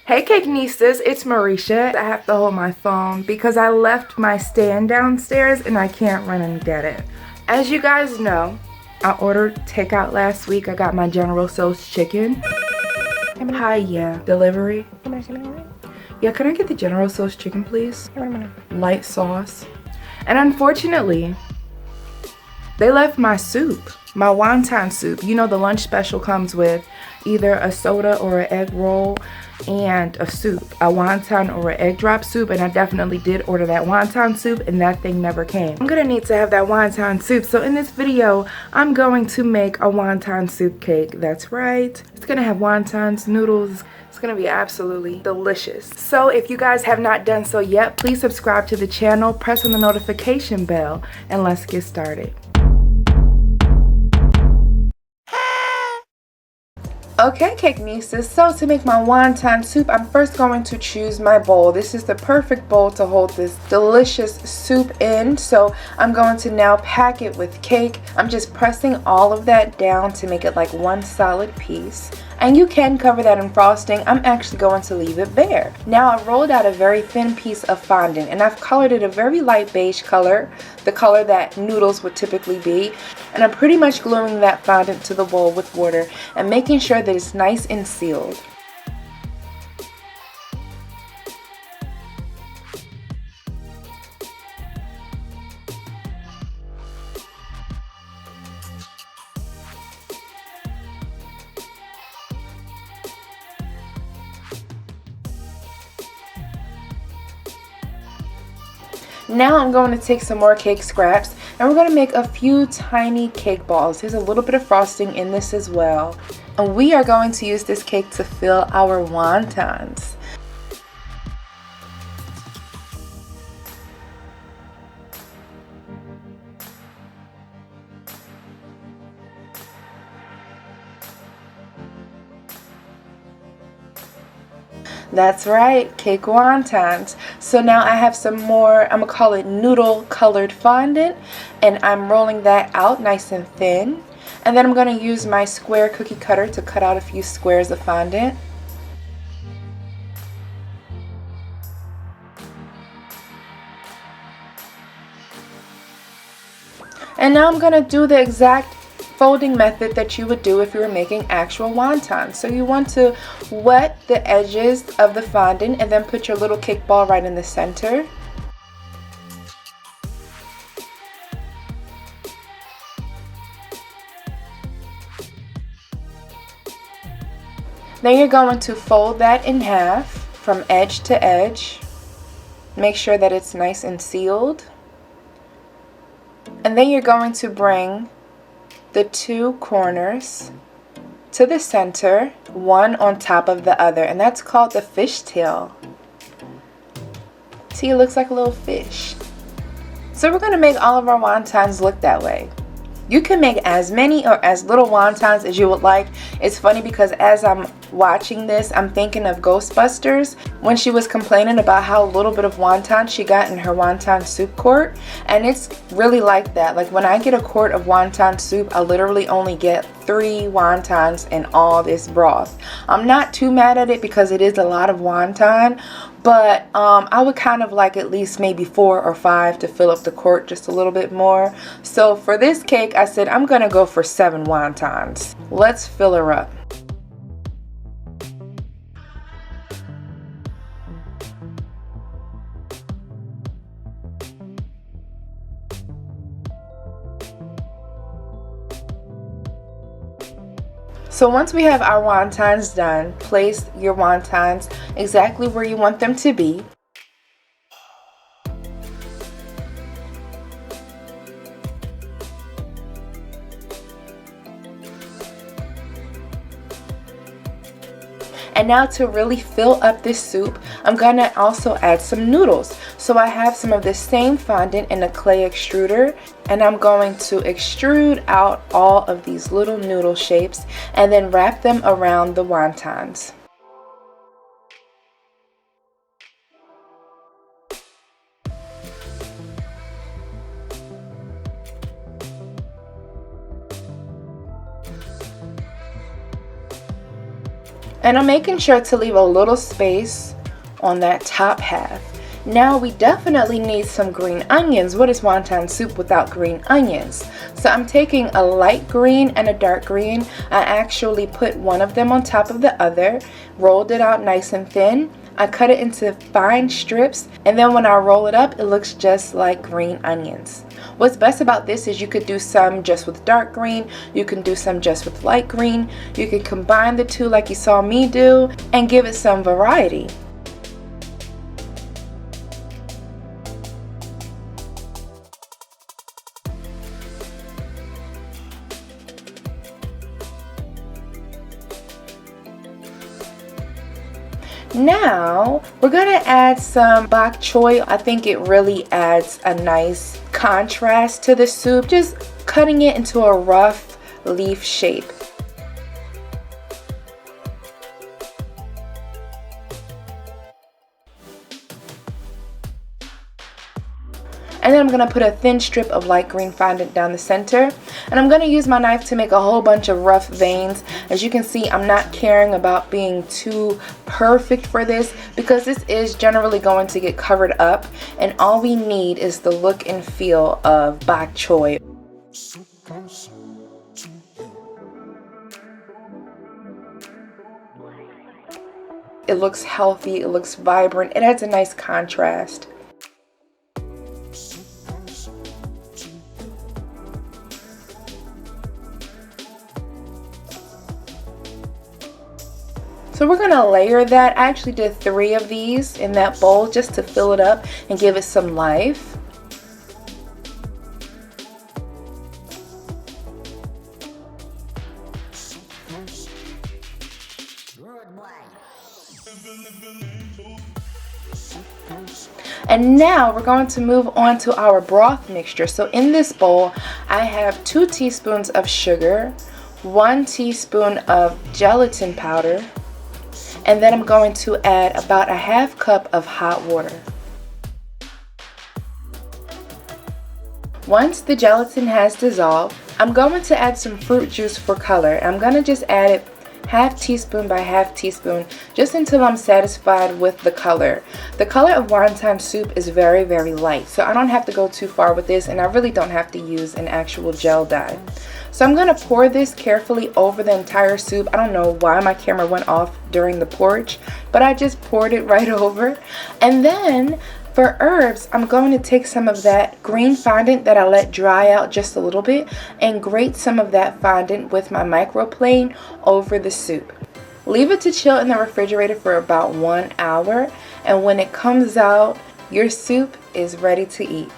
Hey Cakenistas, it's Marisha. I have to hold my phone because I left my stand downstairs and I can't run and get it. As you guys know, I ordered takeout last week. I got my General Tso's chicken. Hi, yeah. Delivery? Yeah, can I get the General Tso's chicken, please? Light sauce. And unfortunately, they left my soup, my wonton soup. You know the lunch special comes with either a soda or an egg roll and a soup, a wonton or an egg drop soup, and I definitely did order that wonton soup and that thing never came. I'm gonna need to have that wonton soup, so in this video I'm going to make a wonton soup cake. That's right, it's gonna have wontons, noodles. It's gonna be absolutely delicious. So if you guys have not done so yet, please subscribe to the channel, press on the notification bell, and let's get started. Okay, Cakenistas, so to make my wonton soup, I'm first going to choose my bowl. This is the perfect bowl to hold this delicious soup in. So I'm going to now pack it with cake. I'm just pressing all of that down to make it like one solid piece. And you can cover that in frosting. I'm actually going to leave it bare. Now I rolled out a very thin piece of fondant and I've colored it a very light beige color, the color that noodles would typically be. And I'm pretty much gluing that fondant to the bowl with water and making sure that it's nice and sealed. Now I'm going to take some more cake scraps and we're going to make a few tiny cake balls. There's a little bit of frosting in this as well. And we are going to use this cake to fill our wontons. That's right, cake wontons. So now I have some more, I'm gonna call it noodle colored fondant, and I'm rolling that out nice and thin. And then I'm gonna use my square cookie cutter to cut out a few squares of fondant. And now I'm gonna do the exact folding method that you would do if you were making actual wontons. So you want to wet the edges of the fondant and then put your little cake ball right in the center. Then you're going to fold that in half from edge to edge. Make sure that it's nice and sealed. And then you're going to bring the two corners to the center, one on top of the other, and that's called the fishtail. See, it looks like a little fish. So we're going to make all of our wontons look that way. You can make as many or as little wontons as you would like. It's funny because as I'm watching this, I'm thinking of Ghostbusters when she was complaining about how little bit of wonton she got in her wonton soup quart. And it's really like that. Like when I get a quart of wonton soup, I literally only get 3 wontons in all this broth. I'm not too mad at it because it is a lot of wonton, but I would kind of like at least maybe 4 or 5 to fill up the quart just a little bit more. So for this cake, I said I'm gonna go for 7 wontons. Let's fill her up. So once we have our wontons done, place your wontons exactly where you want them to be. And now to really fill up this soup, I'm gonna also add some noodles. So I have some of the same fondant in a clay extruder, and I'm going to extrude out all of these little noodle shapes and then wrap them around the wontons. And I'm making sure to leave a little space on that top half. Now we definitely need some green onions. What is wonton soup without green onions? So I'm taking a light green and a dark green. I actually put one of them on top of the other, rolled it out nice and thin. I cut it into fine strips, and then when I roll it up, it looks just like green onions. What's best about this is you could do some just with dark green, you can do some just with light green, you can combine the two like you saw me do and give it some variety. Now we're gonna add some bok choy. I think it really adds a nice contrast to the soup, just cutting it into a rough leaf shape. And then I'm going to put a thin strip of light green fondant down the center. And I'm going to use my knife to make a whole bunch of rough veins. As you can see, I'm not caring about being too perfect for this because this is generally going to get covered up. And all we need is the look and feel of bok choy. It looks healthy, it looks vibrant, it adds a nice contrast. So we're going to layer that. I actually did 3 of these in that bowl just to fill it up and give it some life. And now we're going to move on to our broth mixture. So in this bowl, I have 2 teaspoons of sugar, 1 teaspoon of gelatin powder, and then I'm going to add about a half cup of hot water. Once the gelatin has dissolved, I'm going to add some fruit juice for color. I'm going to just add it half teaspoon by half teaspoon just until I'm satisfied with the color. The color of wonton soup is very, very light, so I don't have to go too far with this, and I really don't have to use an actual gel dye. So I'm going to pour this carefully over the entire soup. I don't know why my camera went off during the porch, but I just poured it right over. And then for herbs, I'm going to take some of that green fondant that I let dry out just a little bit and grate some of that fondant with my microplane over the soup. Leave it to chill in the refrigerator for about 1 hour, and when it comes out, your soup is ready to eat.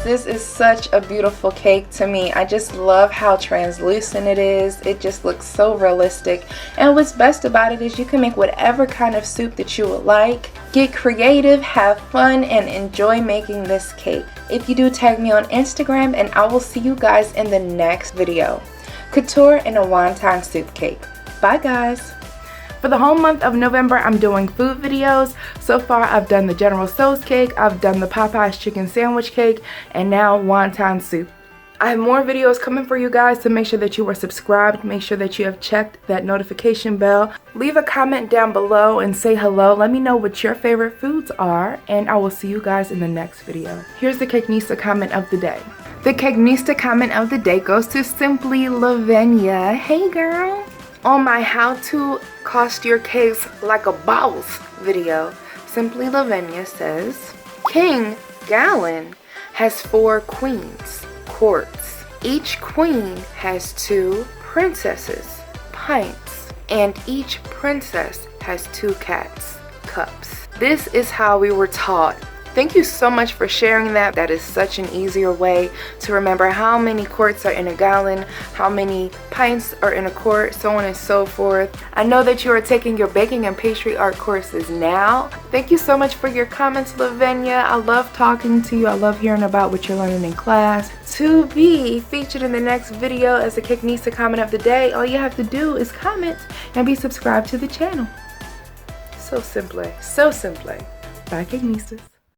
This is such a beautiful cake to me. I just love how translucent it is. It just looks so realistic. And what's best about it is you can make whatever kind of soup that you would like. Get creative, have fun, and enjoy making this cake. If you do, tag me on Instagram, and I will see you guys in the next video. Couture and a wonton soup cake. Bye guys. For the whole month of November, I'm doing food videos. So far, I've done the General Tso's cake, I've done the Popeye's chicken sandwich cake, and now wonton soup. I have more videos coming for you guys, so make sure that you are subscribed. Make sure that you have checked that notification bell. Leave a comment down below and say hello. Let me know what your favorite foods are, and I will see you guys in the next video. Here's the Cakenista comment of the day. The Cakenista comment of the day goes to Simply Lavenia. Hey girl! On my how to cost your cakes like a boss video, Simply Lavenia says, King Gallon has 4 queens, quarts. Each queen has 2 princesses, pints, and each princess has 2 cats, cups. This is how we were taught. Thank you so much for sharing that. That is such an easier way to remember how many quarts are in a gallon, how many pints are in a quart, so on and so forth. I know that you are taking your baking and pastry art courses now. Thank you so much for your comments, Lavenia. I love talking to you. I love hearing about what you're learning in class. To be featured in the next video as the Cakenista comment of the day, all you have to do is comment and be subscribed to the channel. So simply. Bye, Cakenistas.